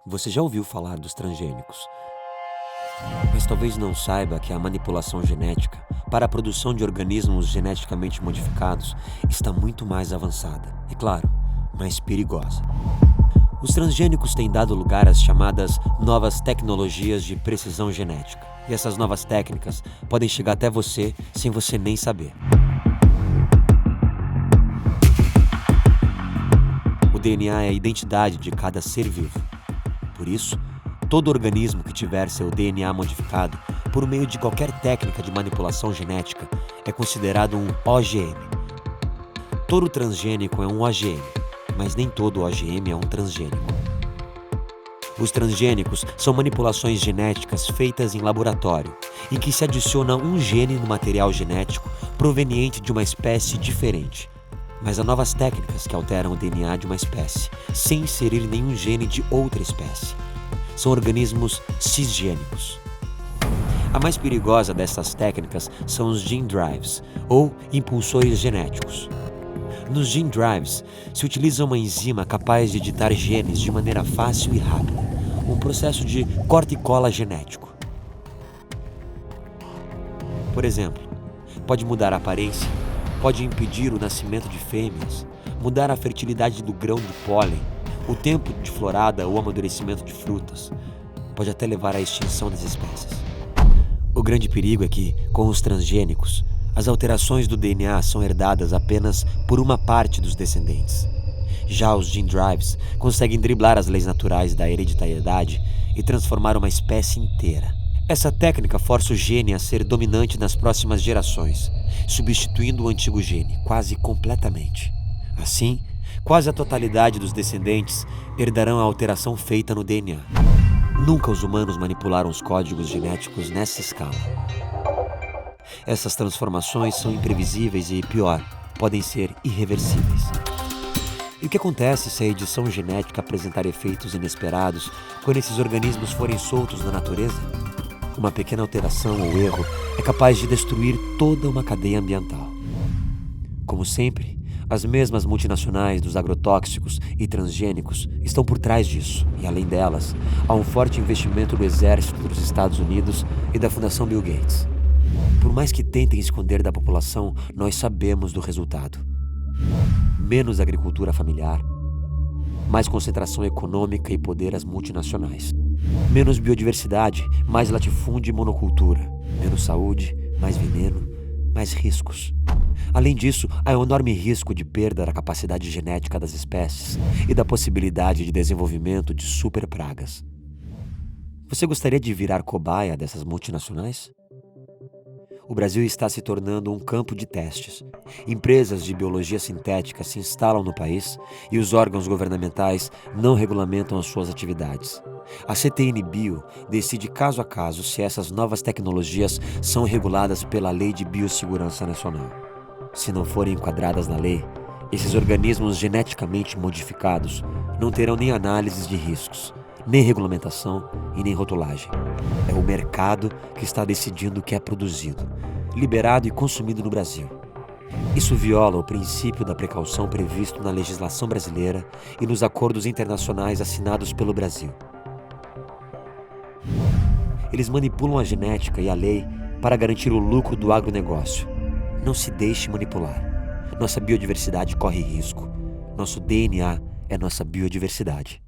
Você já ouviu falar dos transgênicos, mas talvez não saiba que a manipulação genética para a produção de organismos geneticamente modificados está muito mais avançada e, claro, mais perigosa. Os transgênicos têm dado lugar às chamadas novas tecnologias de precisão genética. E essas novas técnicas podem chegar até você sem você nem saber. O DNA é a identidade de cada ser vivo. Por isso, todo organismo que tiver seu DNA modificado por meio de qualquer técnica de manipulação genética é considerado um OGM. Todo transgênico é um OGM, mas nem todo OGM é um transgênico. Os transgênicos são manipulações genéticas feitas em laboratório, em que se adiciona um gene no material genético proveniente de uma espécie diferente. Mas há novas técnicas que alteram o DNA de uma espécie, sem inserir nenhum gene de outra espécie. São organismos cisgênicos. A mais perigosa dessas técnicas são os gene drives, ou impulsores genéticos. Nos gene drives, se utiliza uma enzima capaz de editar genes de maneira fácil e rápida, um processo de corta e cola genético. Por exemplo, pode mudar a aparência, pode impedir o nascimento de fêmeas, mudar a fertilidade do grão de pólen, o tempo de florada ou amadurecimento de frutas, pode até levar à extinção das espécies. O grande perigo é que, com os transgênicos, as alterações do DNA são herdadas apenas por uma parte dos descendentes. Já os gene drives conseguem driblar as leis naturais da hereditariedade e transformar uma espécie inteira. Essa técnica força o gene a ser dominante nas próximas gerações, substituindo o antigo gene quase completamente. Assim, quase a totalidade dos descendentes herdarão a alteração feita no DNA. Nunca os humanos manipularam os códigos genéticos nessa escala. Essas transformações são imprevisíveis e, pior, podem ser irreversíveis. E o que acontece se a edição genética apresentar efeitos inesperados quando esses organismos forem soltos na natureza? Uma pequena alteração ou erro é capaz de destruir toda uma cadeia ambiental. Como sempre, as mesmas multinacionais dos agrotóxicos e transgênicos estão por trás disso, e além delas, há um forte investimento do Exército dos Estados Unidos e da Fundação Bill Gates. Por mais que tentem esconder da população, nós sabemos do resultado. Menos agricultura familiar, mais concentração econômica e poder às multinacionais. Menos biodiversidade, mais latifúndio e monocultura. Menos saúde, mais veneno, mais riscos. Além disso, há um enorme risco de perda da capacidade genética das espécies e da possibilidade de desenvolvimento de superpragas. Você gostaria de virar cobaia dessas multinacionais? O Brasil está se tornando um campo de testes. Empresas de biologia sintética se instalam no país e os órgãos governamentais não regulamentam as suas atividades. A CTN-Bio decide caso a caso se essas novas tecnologias são reguladas pela Lei de Biossegurança Nacional. Se não forem enquadradas na lei, esses organismos geneticamente modificados não terão nem análises de riscos, nem regulamentação e nem rotulagem. É o mercado que está decidindo o que é produzido, liberado e consumido no Brasil. Isso viola o princípio da precaução previsto na legislação brasileira e nos acordos internacionais assinados pelo Brasil. Eles manipulam a genética e a lei para garantir o lucro do agronegócio. Não se deixe manipular. Nossa biodiversidade corre risco. Nosso DNA é nossa biodiversidade.